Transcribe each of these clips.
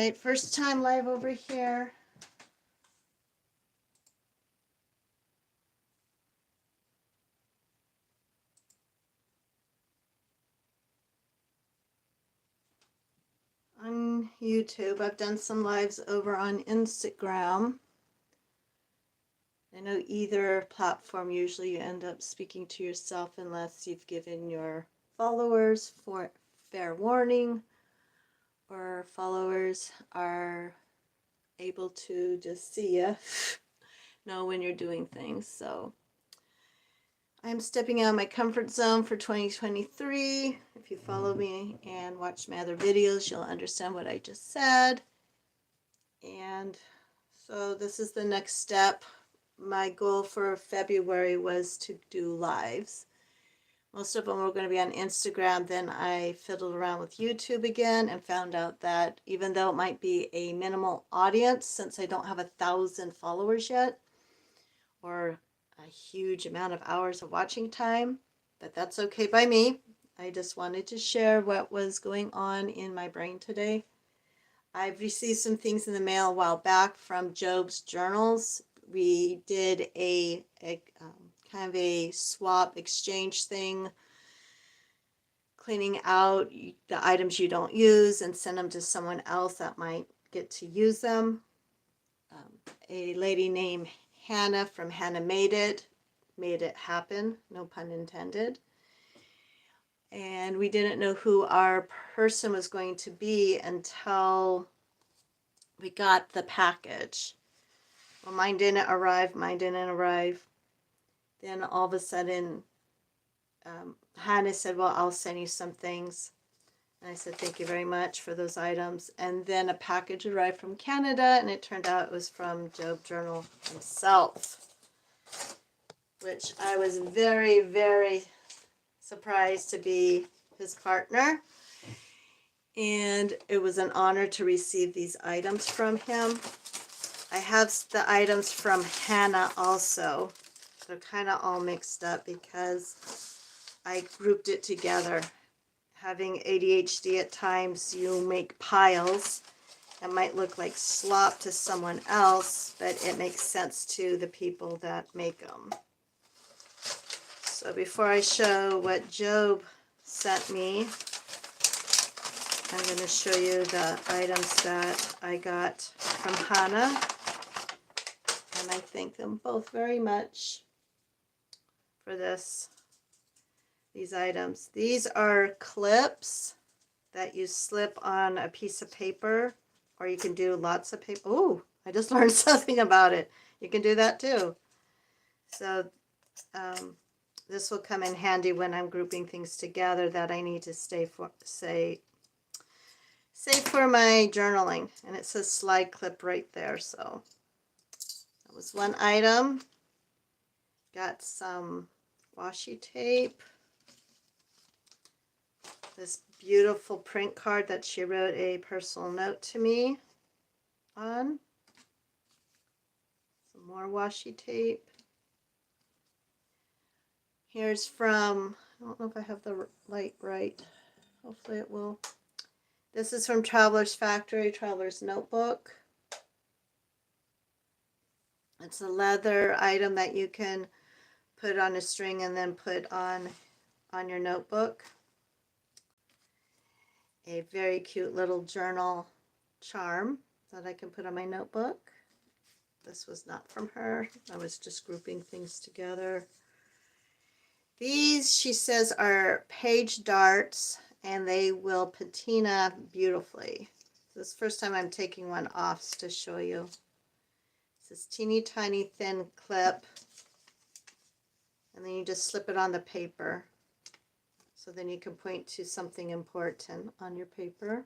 right, first time live over here. On YouTube. I've done some lives over on Instagram. I know either platform, usually you end up speaking to yourself unless you've given your followers fair warning, or followers are able to just see you, know when you're doing things. So I'm stepping out of my comfort zone for 2023. If you follow me and watch my other videos, you'll understand what I just said. And so this is the next step. My goal for February was to do lives. Most of them were going to be on Instagram. Then I fiddled around with YouTube again and found out that even though it might be a minimal audience, since I don't have 1,000 followers yet, or a huge amount of hours of watching time, but that's okay by me. I just wanted to share what was going on in my brain today. I've received some things in the mail a while back from Job's journals. We did a kind of a swap exchange thing, cleaning out the items you don't use and send them to someone else that might get to use them. A lady named Hannah from Hannah made it happen, no pun intended. And we didn't know who our person was going to be until we got the package. Well, mine didn't arrive. Then all of a sudden, Hannah said, well, I'll send you some things. And I said, thank you very much for those items. And then a package arrived from Canada, and it turned out it was from Job Journal himself, which I was very, very surprised to be his partner. And it was an honor to receive these items from him. I have the items from Hannah also. They're kind of all mixed up because I grouped it together. Having ADHD at times, you make piles that might look like slop to someone else, but it makes sense to the people that make them. So before I show what Job sent me, I'm going to show you the items that I got from Hannah. And I thank them both very much for these items. These are clips that you slip on a piece of paper, or you can do lots of paper. Oh, I just learned something about it. You can do that too. So this will come in handy when I'm grouping things together that I need to save for my journaling. And it says slide clip right there. So that was one item. Got some washi tape. This beautiful print card that she wrote a personal note to me on. Some more washi tape. Here's from, I don't know if I have the light right. Hopefully it will. This is from Traveler's Factory, Traveler's Notebook. It's a leather item that you can put on a string and then put on your notebook. A very cute little journal charm that I can put on my notebook. This was not from her. I was just grouping things together. These, she says, are page darts, and they will patina beautifully. This is the first time I'm taking one off to show you. It's this teeny tiny thin clip, and then you just slip it on the paper. So then you can point to something important on your paper.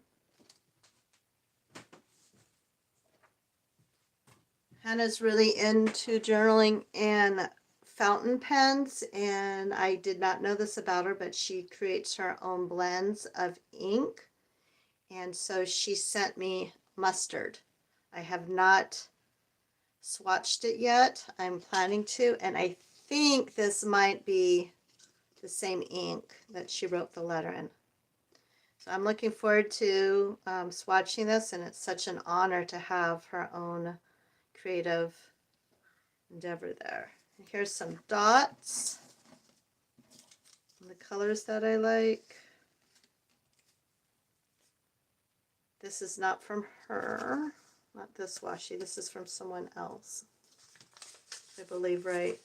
Hannah's really into journaling and fountain pens, and I did not know this about her, but she creates her own blends of ink. And so she sent me mustard. I have not swatched it yet. I'm planning to, and I think this might be the same ink that she wrote the letter in. So I'm looking forward to swatching this, and it's such an honor to have her own creative endeavor there. And here's some dots, and the colors that I like. This is not from her, not this washi. This is from someone else, I believe, right?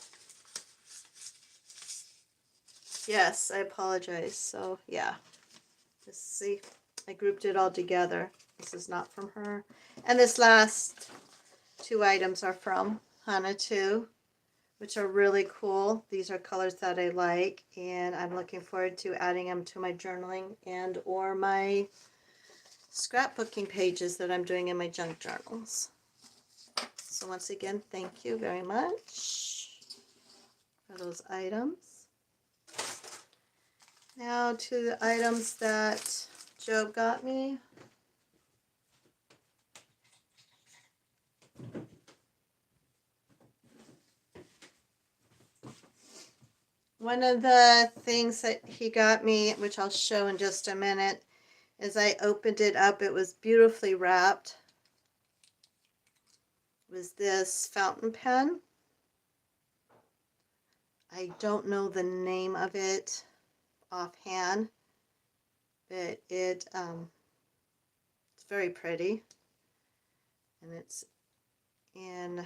Yes, I apologize. So yeah, just see, I grouped it all together. This is not from her. And this last two items are from Hana too, which are really cool. These are colors that I like, and I'm looking forward to adding them to my journaling and or my scrapbooking pages that I'm doing in my junk journals. So once again, thank you very much for those items. Now to the items that Job got me. One of the things that he got me, which I'll show in just a minute, as I opened it up, it was beautifully wrapped. It was this fountain pen. I don't know the name of it offhand, but it's very pretty, and it's in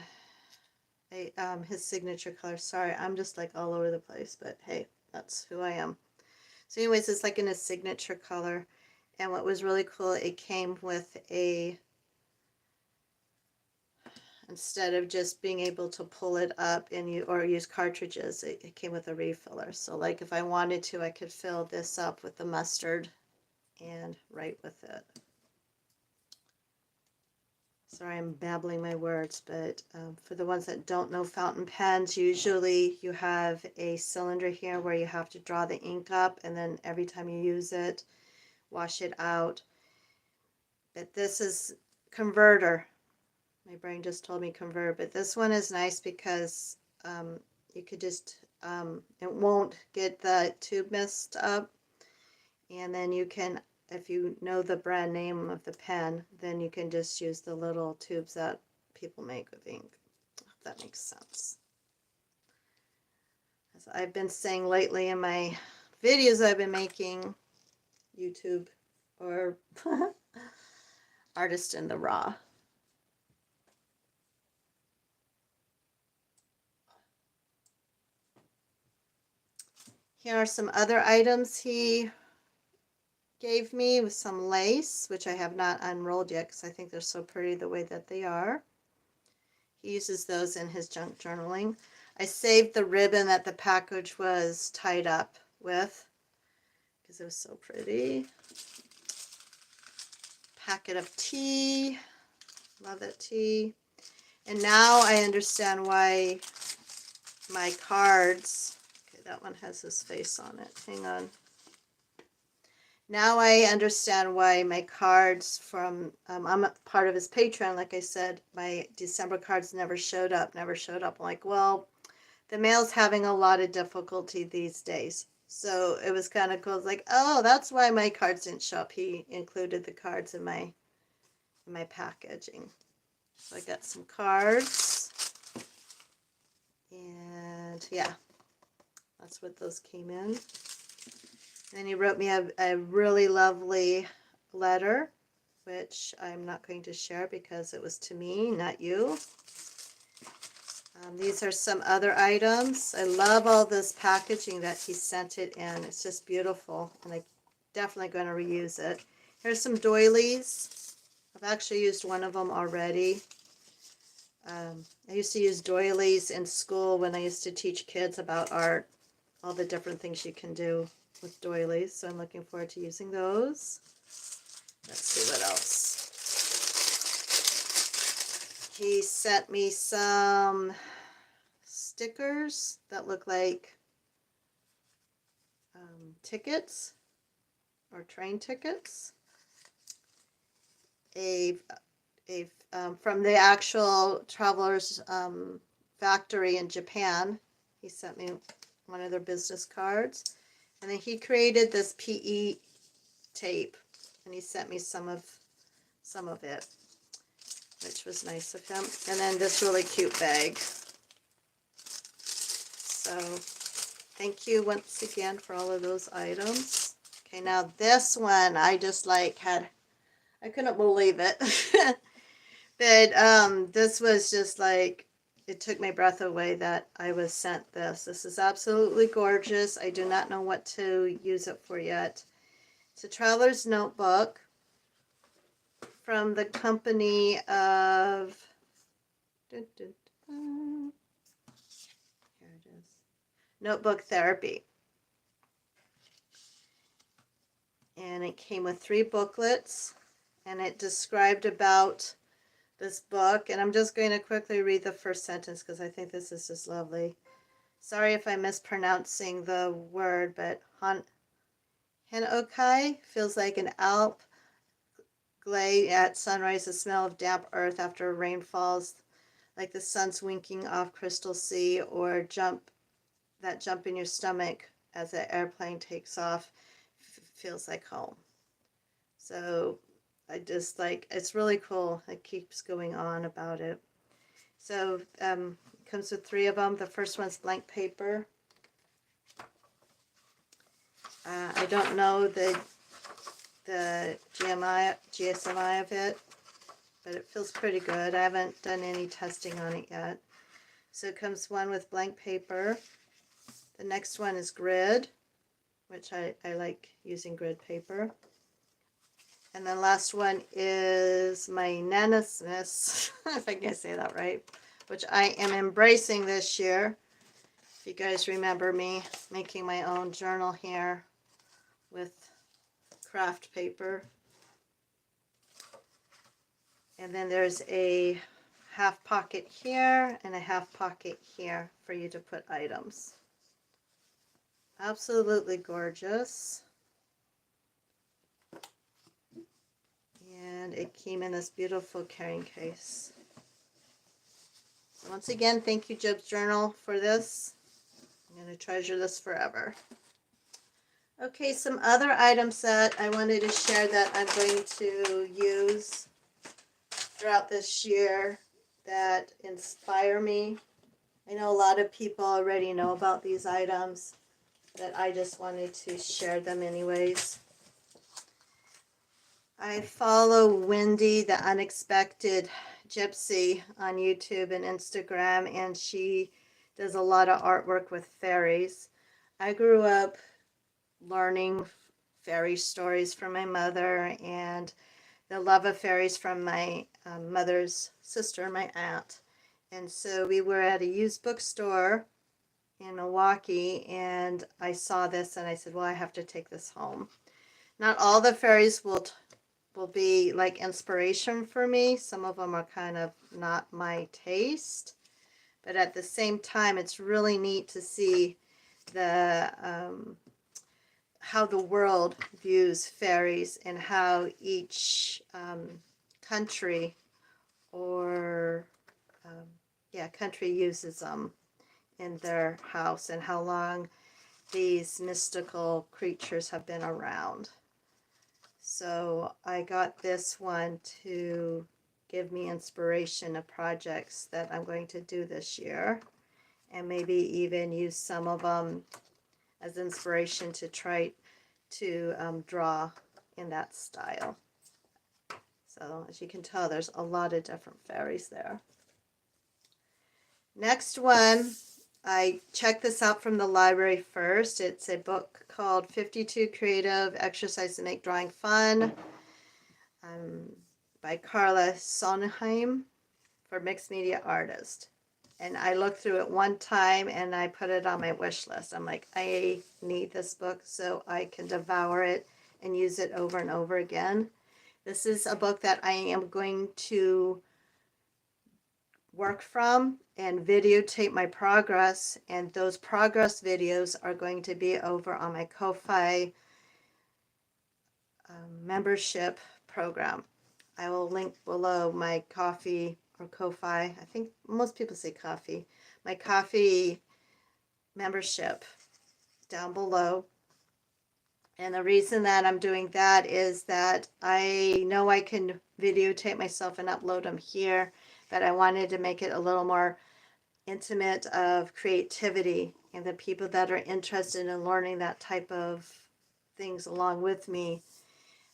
his signature color. Sorry, I'm just like all over the place, but hey, that's who I am. So anyways, it's like in a signature color, and what was really cool, it came with a, instead of just being able to pull it up and use cartridges, it came with a refiller. So like if I wanted to, I could fill this up with the mustard and write with it. Sorry, I'm babbling my words, but for the ones that don't know fountain pens, usually you have a cylinder here where you have to draw the ink up, and then every time you use it, wash it out. But this is converter. My brain just told me convert, but this one is nice because you could just, it won't get the tube messed up, and then you can, if you know the brand name of the pen, then you can just use the little tubes that people make with ink. If that makes sense. As I've been saying lately in my videos I've been making, YouTube or Artist in the Raw. Here are some other items he gave me with some lace, which I have not unrolled yet because I think they're so pretty the way that they are. He uses those in his junk journaling. I saved the ribbon that the package was tied up with because it was so pretty. Packet of tea. Love that tea. And now I understand why my cards, okay, that one has his face on it. Hang on. Now I understand why my cards from, I'm a part of his Patreon, like I said, my December cards never showed up. I'm like, well, the mail's having a lot of difficulty these days. So it was kind of cool. It's like, oh, that's why my cards didn't show up. He included the cards in my packaging. So I got some cards. And yeah, that's what those came in. And he wrote me a really lovely letter, which I'm not going to share because it was to me, not you. These are some other items. I love all this packaging that he sent it in. It's just beautiful, and I'm definitely going to reuse it. Here's some doilies. I've actually used one of them already. I used to use doilies in school when I used to teach kids about art, all the different things you can do with doilies, so I'm looking forward to using those. Let's see what else. He sent me some stickers that look like tickets or train tickets. From the actual Travelers factory in Japan. He sent me one of their business cards. And then he created this PE tape. and he sent me some of it, which was nice of him. And then this really cute bag. So thank you once again for all of those items. Okay, now this one I just like I couldn't believe it. But this was just like, it took my breath away that I was sent this. This is absolutely gorgeous. I do not know what to use it for yet. It's a traveler's notebook from the company of, here it is, Notebook Therapy. And it came with 3 booklets, and it described about this book, and I'm just going to quickly read the first sentence because I think this is just lovely. Sorry if I'm mispronouncing the word, but Hinokai feels like an Alp glade at sunrise, the smell of damp earth after rain falls, like the sun's winking off crystal sea, or jump in your stomach as the airplane takes off, feels like home. So I just like, it's really cool. It keeps going on about it. So it comes with 3 of them. The first one's blank paper. I don't know the GSMI of it, but it feels pretty good. I haven't done any testing on it yet. So it comes one with blank paper. The next one is grid, which I like using grid paper. And the last one is my Nanismus, if I can say that right, which I am embracing this year. If you guys remember me making my own journal here with craft paper. And then there's a half pocket here and a half pocket here for you to put items. Absolutely gorgeous. And it came in this beautiful carrying case. So once again, thank you, Jib's Journal, for this. I'm going to treasure this forever. Okay, some other items that I wanted to share that I'm going to use throughout this year that inspire me. I know a lot of people already know about these items, but I just wanted to share them anyways. I follow Wendy, the Unexpected Gypsy, on YouTube and Instagram, and she does a lot of artwork with fairies. I grew up learning fairy stories from my mother and the love of fairies from my mother's sister, my aunt. And so we were at a used bookstore in Milwaukee, and I saw this and I said, well, I have to take this home. Not all the fairies will be like inspiration for me. Some of them are kind of not my taste, but at the same time, it's really neat to see the how the world views fairies and how each country or country uses them in their house, and how long these mystical creatures have been around. So I got this one to give me inspiration of projects that I'm going to do this year, and maybe even use some of them as inspiration to try to draw in that style. So as you can tell, there's a lot of different fairies there. Next one, I checked this out from the library first. It's a book called 52 Creative Exercises to Make Drawing Fun by Carla Sonheim for mixed media artist. And I looked through it one time and I put it on my wish list. I'm like, I need this book so I can devour it and use it over and over again. This is a book that I am going to work from and videotape my progress, and those progress videos are going to be over on my Ko-Fi membership program. I will link below my Ko-Fi or Ko-Fi, I think most people say Ko-Fi, my Ko-Fi membership down below. And the reason that I'm doing that is that I know I can videotape myself and upload them here, but I wanted to make it a little more intimate of creativity, and the people that are interested in learning that type of things along with me.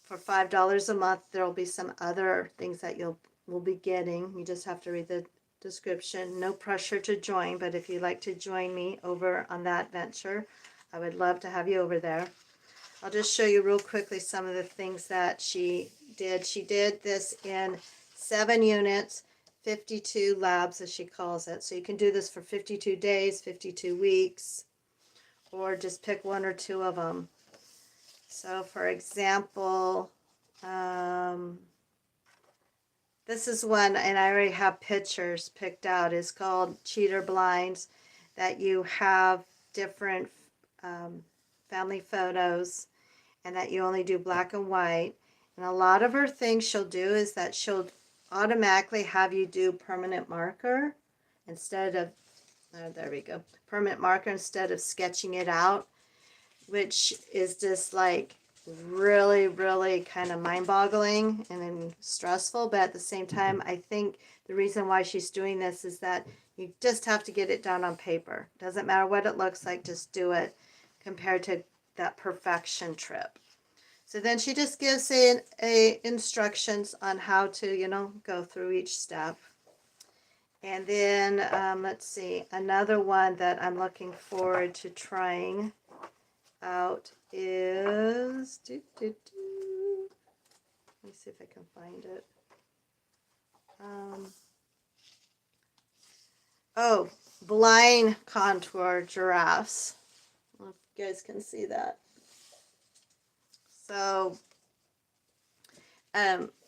For $5 a month, there will be some other things that will be getting. You just have to read the description. No pressure to join, but if you'd like to join me over on that venture, I would love to have you over there. I'll just show you real quickly some of the things that she did. She did this in 7 units, 52 labs, as she calls it. So you can do this for 52 days, 52 weeks, or just pick one or two of them. So for example, this is one, and I already have pictures picked out. It's called Cheater Blinds, that you have different family photos, and that you only do black and white. And a lot of her things she'll do is that she'll automatically have you do permanent marker instead of, there we go, permanent marker instead of sketching it out, which is just like really, really kind of mind-boggling and then stressful. But at the same time, I think the reason why she's doing this is that you just have to get it down on paper. Doesn't matter what it looks like, just do it, compared to that perfection trip. So then she just gives a instructions on how to, go through each step. And then, let's see, another one that I'm looking forward to trying out is, let me see if I can find it. Oh, blind contour giraffes. I don't know if you guys can see that. So,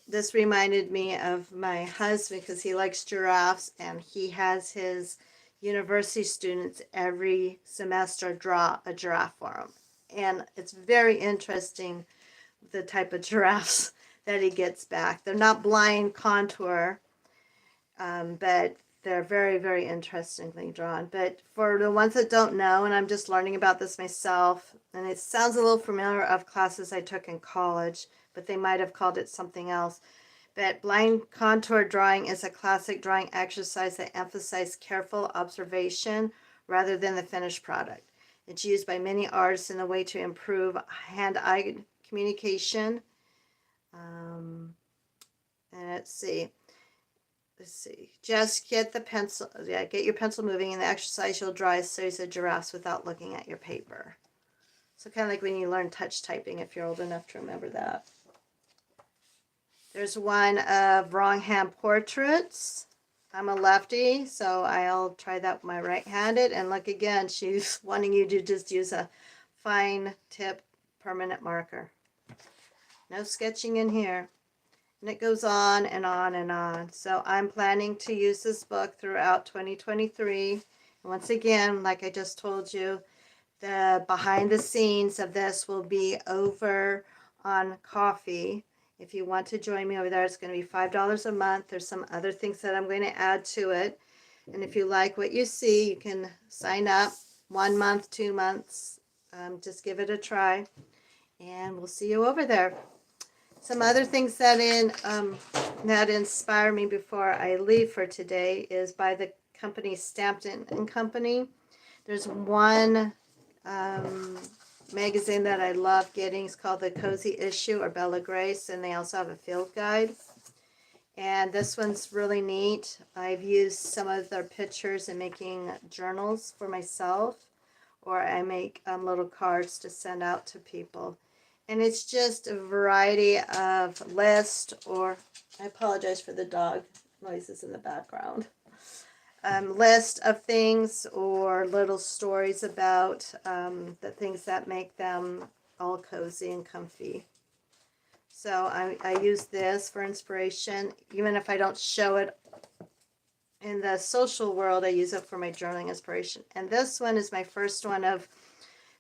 this reminded me of my husband because he likes giraffes, and he has his university students every semester draw a giraffe for him. And it's very interesting the type of giraffes that he gets back. They're not blind contour, but they're very, very interestingly drawn. But for the ones that don't know, and I'm just learning about this myself, and it sounds a little familiar of classes I took in college, but they might have called it something else. But blind contour drawing is a classic drawing exercise that emphasizes careful observation rather than the finished product. It's used by many artists in a way to improve hand-eye communication. And let's see. Just get the pencil, get your pencil moving. In the exercise, you'll draw a series of giraffes without looking at your paper. So kind of like when you learn touch typing, if you're old enough to remember that. There's one of wrong hand portraits. I'm a lefty, so I'll try that with my right-handed. And look again, she's wanting you to just use a fine tip permanent marker. No sketching in here. And it goes on and on and on. So I'm planning to use this book throughout 2023. And once again, like I just told you, the behind the scenes of this will be over on Coffee. If you want to join me over there, it's going to be $5 a month. There's some other things that I'm going to add to it. And if you like what you see, you can sign up 1 month, 2 months. Just give it a try. And we'll see you over there. Some other things that inspire me before I leave for today is by the company Stampton and Company. There's one magazine that I love getting. It's called the Cozy Issue or Bella Grace, and they also have a field guide. And this one's really neat. I've used some of their pictures in making journals for myself, or I make little cards to send out to people. And it's just a variety of lists, or I apologize for the dog noises in the background. List of things or little stories about the things that make them all cozy and comfy. So I use this for inspiration. Even if I don't show it in the social world, I use it for my journaling inspiration. And this one is my first one of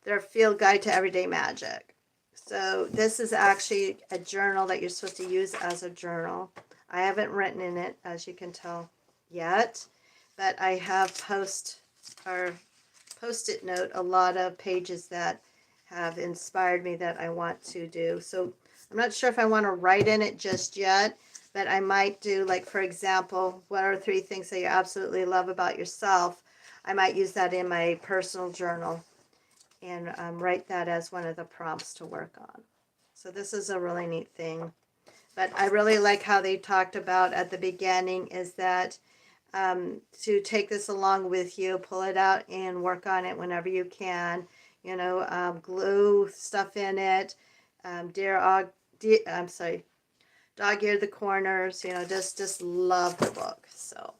their Field Guide to Everyday Magic. So this is actually a journal that you're supposed to use as a journal. I haven't written in it, as you can tell, yet. But I have post-it note a lot of pages that have inspired me that I want to do. So I'm not sure if I want to write in it just yet, but I might do, like, for example, what are 3 things that you absolutely love about yourself? I might use that in my personal journal and write that as one of the prompts to work on. So this is a really neat thing. But I really like how they talked about at the beginning is that to take this along with you, pull it out and work on it whenever you can. You know, glue stuff in it. Dog-eared the corners. You know, just love the book. So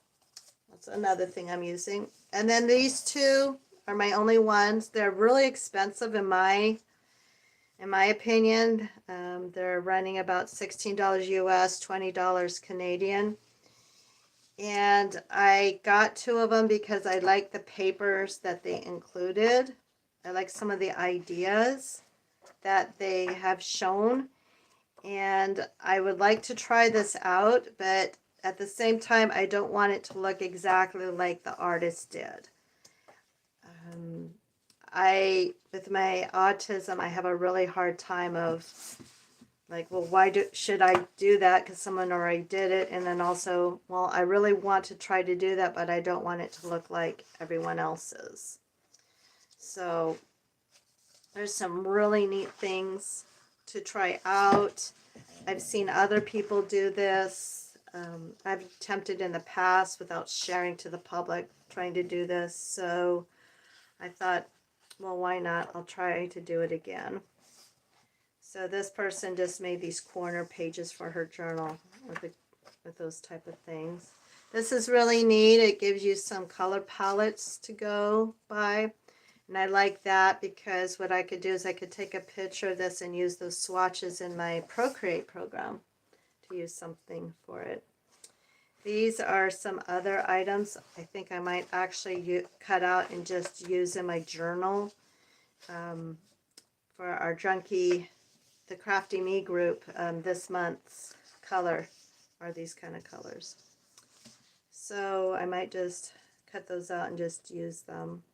that's another thing I'm using. And then these 2 are my only ones. They're really expensive in my opinion. They're running about $16 US, $20 Canadian. And I got 2 of them because I like the papers that they included. I like some of the ideas that they have shown. And I would like to try this out, but at the same time, I don't want it to look exactly like the artist did. With my autism, I have a really hard time of, like, well, should I do that because someone already did it? And then also, well, I really want to try to do that, but I don't want it to look like everyone else's. So there's some really neat things to try out. I've seen other people do this. I've attempted in the past without sharing to the public trying to do this. So I thought, well, why not? I'll try to do it again. So this person just made these corner pages for her journal with those type of things. This is really neat. It gives you some color palettes to go by. And I like that because what I could do is I could take a picture of this and use those swatches in my Procreate program to use something for it. These are some other items I think I might actually cut out and just use in my journal for our Junkie, the Crafty Me group. This month's color are these kind of colors. So I might just cut those out and just use them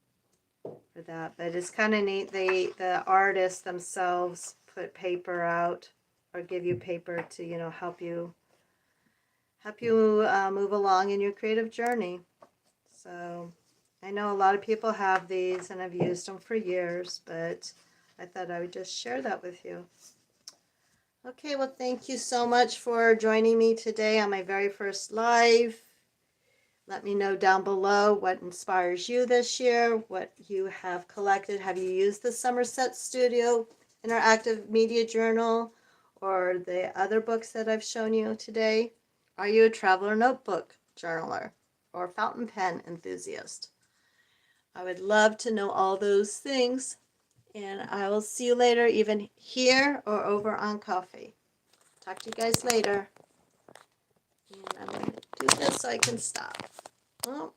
for that. But it's kind of neat. The artists themselves put paper out or give you paper to, you know, help you move along in your creative journey. So I know a lot of people have these and I've used them for years, but I thought I would just share that with you. Okay, well, thank you so much for joining me today on my very first live. Let me know down below what inspires you this year, what you have collected. Have you used the Sumerset Studio Interactive Media Journal or the other books that I've shown you today? Are you a traveler notebook journaler or fountain pen enthusiast? I would love to know all those things, and I will see you later, even here or over on coffee. Talk to you guys later. And I'm going to do this so I can stop. Oh.